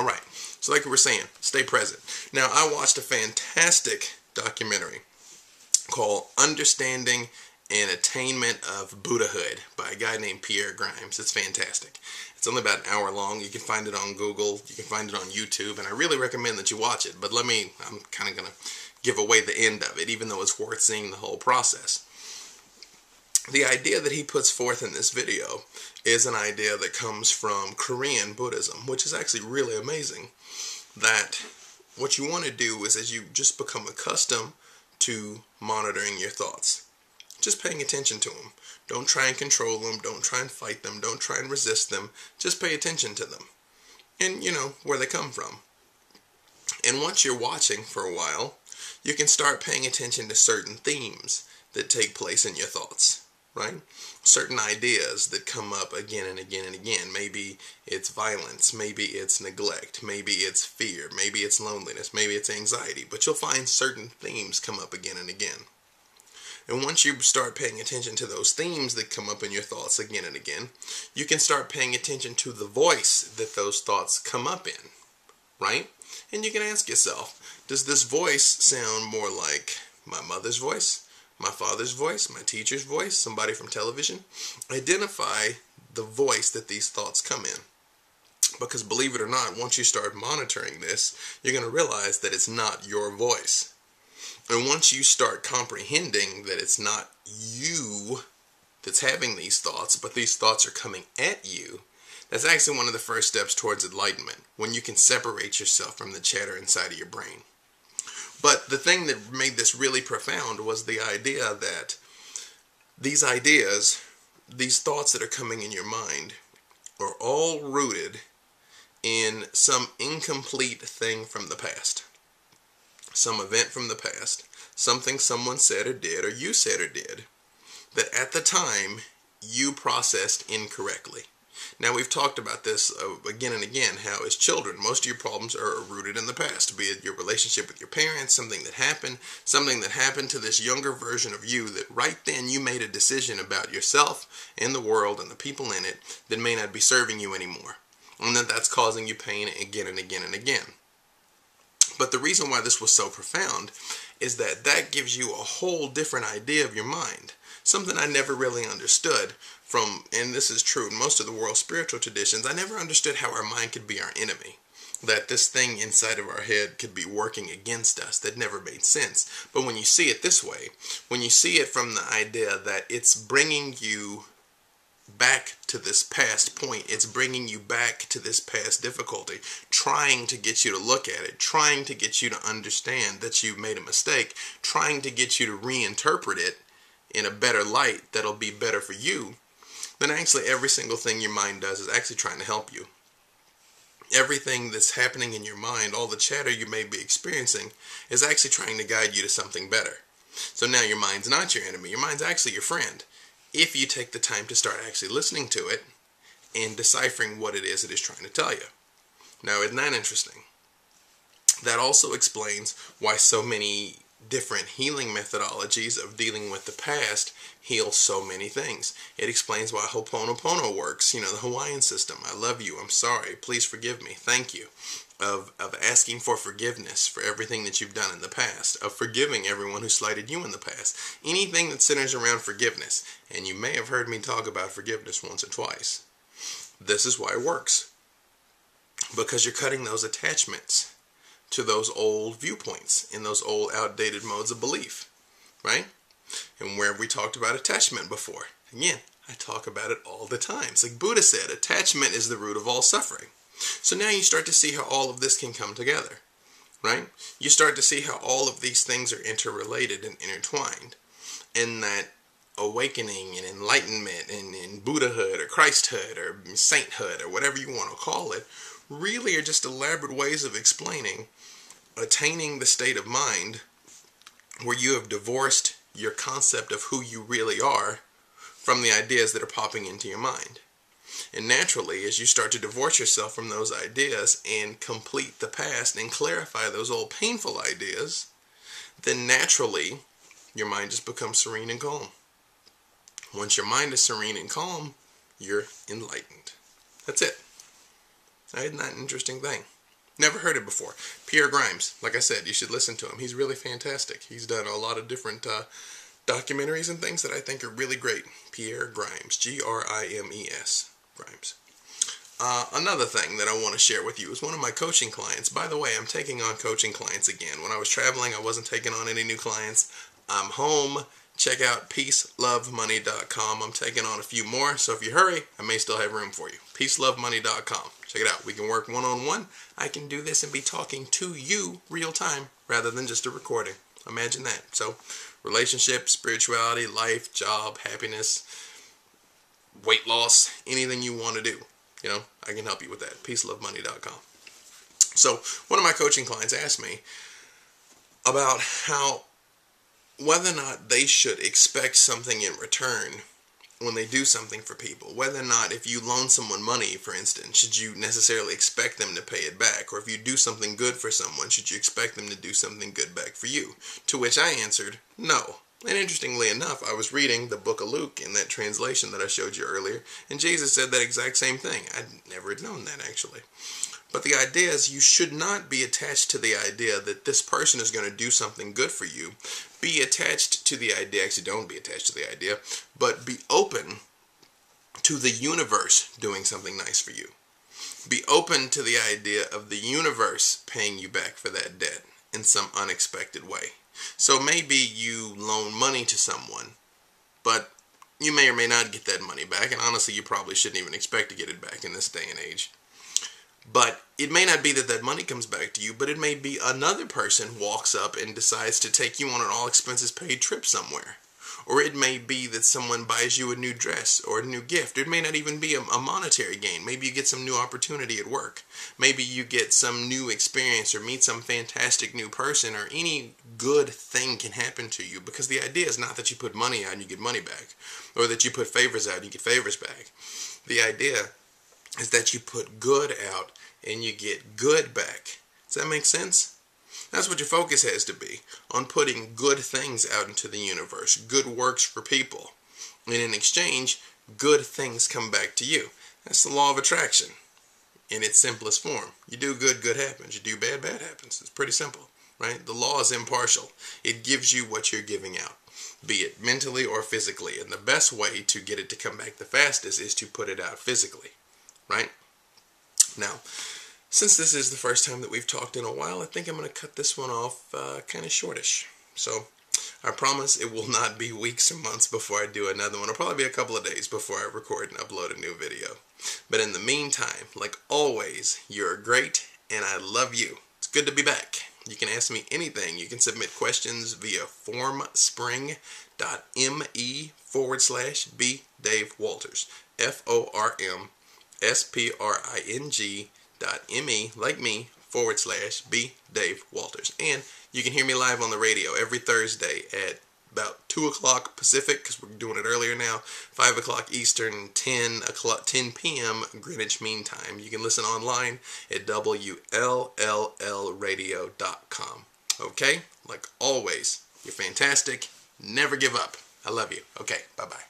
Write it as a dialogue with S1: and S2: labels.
S1: All right. So like we were saying, stay present. Now, I watched a fantastic documentary called Understanding and Attainment of Buddhahood by a guy named Pierre Grimes. It's fantastic. It's only about an hour long. You can find it on Google. You can find it on YouTube. And I really recommend that you watch it. But I'm kind of going to give away the end of it, even though it's worth seeing the whole process. The idea that he puts forth in this video is an idea that comes from Korean Buddhism, which is actually really amazing. That what you want to do is, as you just become accustomed to monitoring your thoughts, just paying attention to them. Don't try and control them. Don't try and fight them. Don't try and resist them. Just pay attention to them and, where they come from. And once you're watching for a while, you can start paying attention to certain themes that take place in your thoughts, right? Certain ideas that come up again and again and again. Maybe it's violence. Maybe it's neglect. Maybe it's fear. Maybe it's loneliness. Maybe it's anxiety. But you'll find certain themes come up again and again. And once you start paying attention to those themes that come up in your thoughts again and again, you can start paying attention to the voice that those thoughts come up in, right? And you can ask yourself, does this voice sound more like my mother's voice, my father's voice, my teacher's voice, somebody from television? Identify the voice that these thoughts come in. Because believe it or not, once you start monitoring this, you're going to realize that it's not your voice. And once you start comprehending that it's not you that's having these thoughts, but these thoughts are coming at you, that's actually one of the first steps towards enlightenment, when you can separate yourself from the chatter inside of your brain. But the thing that made this really profound was the idea that these ideas, these thoughts that are coming in your mind, are all rooted in some incomplete thing from the past. Some event from the past, something someone said or did, or you said or did, that at the time you processed incorrectly. Now, we've talked about this again and again, how as children, most of your problems are rooted in the past, be it your relationship with your parents, something that happened to this younger version of you that right then you made a decision about yourself and the world and the people in it that may not be serving you anymore. And that's causing you pain again and again and again. But the reason why this was so profound is that gives you a whole different idea of your mind. Something I never really understood from, and this is true in most of the world's spiritual traditions, I never understood how our mind could be our enemy. That this thing inside of our head could be working against us. That never made sense. But when you see it this way, when you see it from the idea that it's bringing you back to this past point, it's bringing you back to this past difficulty, trying to get you to look at it, trying to get you to understand that you've made a mistake, trying to get you to reinterpret it in a better light that'll be better for you, then actually every single thing your mind does is actually trying to help you. Everything that's happening in your mind, all the chatter you may be experiencing, is actually trying to guide you to something better. So now your mind's not your enemy, your mind's actually your friend, if you take the time to start actually listening to it and deciphering what it is trying to tell you. Now, isn't that interesting? That also explains why so many different healing methodologies of dealing with the past heal so many things. It explains why Ho'oponopono works, the Hawaiian system. I love you, I'm sorry, please forgive me, thank you. Of asking for forgiveness for everything that you've done in the past, of forgiving everyone who slighted you in the past. Anything that centers around forgiveness, and you may have heard me talk about forgiveness once or twice. This is why it works. Because you're cutting those attachments to those old viewpoints and those old outdated modes of belief, right? And where we talked about attachment before. Again, I talk about it all the time. It's like Buddha said, attachment is the root of all suffering. So now you start to see how all of this can come together, right? You start to see how all of these things are interrelated and intertwined. And that awakening and enlightenment and Buddhahood or Christhood or sainthood or whatever you want to call it really are just elaborate ways of explaining attaining the state of mind where you have divorced your concept of who you really are from the ideas that are popping into your mind. And naturally, as you start to divorce yourself from those ideas and complete the past and clarify those old painful ideas, then naturally your mind just becomes serene and calm. Once your mind is serene and calm, you're enlightened. That's it. Isn't that an interesting thing? Never heard it before. Pierre Grimes, like I said, you should listen to him. He's really fantastic. He's done a lot of different documentaries and things that I think are really great. Pierre Grimes, Grimes, Grimes. Another thing that I want to share with you is one of my coaching clients. By the way, I'm taking on coaching clients again. When I was traveling, I wasn't taking on any new clients. I'm home. Check out peacelovemoney.com. I'm taking on a few more, so if you hurry, I may still have room for you. peacelovemoney.com. Check it out. We can work one-on-one. I can do this and be talking to you real time rather than just a recording. Imagine that. So, relationship, spirituality, life, job, happiness, weight loss, anything you want to do. You know, I can help you with that. peacelovemoney.com. So, one of my coaching clients asked me about whether or not they should expect something in return when they do something for people. Whether or not if you loan someone money, for instance, should you necessarily expect them to pay it back? Or if you do something good for someone, should you expect them to do something good back for you? To which I answered, no. And interestingly enough, I was reading the book of Luke in that translation that I showed you earlier, and Jesus said that exact same thing. I'd never known that, actually. But the idea is you should not be attached to the idea that this person is going to do something good for you. Be attached to the idea, actually don't be attached to the idea, but be open to the universe doing something nice for you. Be open to the idea of the universe paying you back for that debt in some unexpected way. So maybe you loan money to someone, but you may or may not get that money back, and honestly you probably shouldn't even expect to get it back in this day and age. But it may not be that that money comes back to you, but it may be another person walks up and decides to take you on an all-expenses-paid trip somewhere. Or it may be that someone buys you a new dress or a new gift. It may not even be a monetary gain. Maybe you get some new opportunity at work. Maybe you get some new experience or meet some fantastic new person, or any good thing can happen to you, because the idea is not that you put money out and you get money back, or that you put favors out and you get favors back. The idea is that you put good out and you get good back. Does that make sense? That's what your focus has to be, on putting good things out into the universe, good works for people. And in exchange, good things come back to you. That's the law of attraction in its simplest form. You do good, good happens. You do bad, bad happens. It's pretty simple, right? The law is impartial. It gives you what you're giving out, be it mentally or physically. And the best way to get it to come back the fastest is to put it out physically. Right? Now, since this is the first time that we've talked in a while, I think I'm going to cut this one off kind of shortish. So, I promise it will not be weeks or months before I do another one. It'll probably be a couple of days before I record and upload a new video. But in the meantime, like always, you're great and I love you. It's good to be back. You can ask me anything. You can submit questions via formspring.me/B Dave Walters. formspring.me, like me, /B Dave Walters. And you can hear me live on the radio every Thursday at about 2 o'clock Pacific, because we're doing it earlier now, 5 o'clock Eastern, 10 p.m. Greenwich Mean Time. You can listen online at WLLLradio.com. Okay? Like always, you're fantastic. Never give up. I love you. Okay, bye-bye.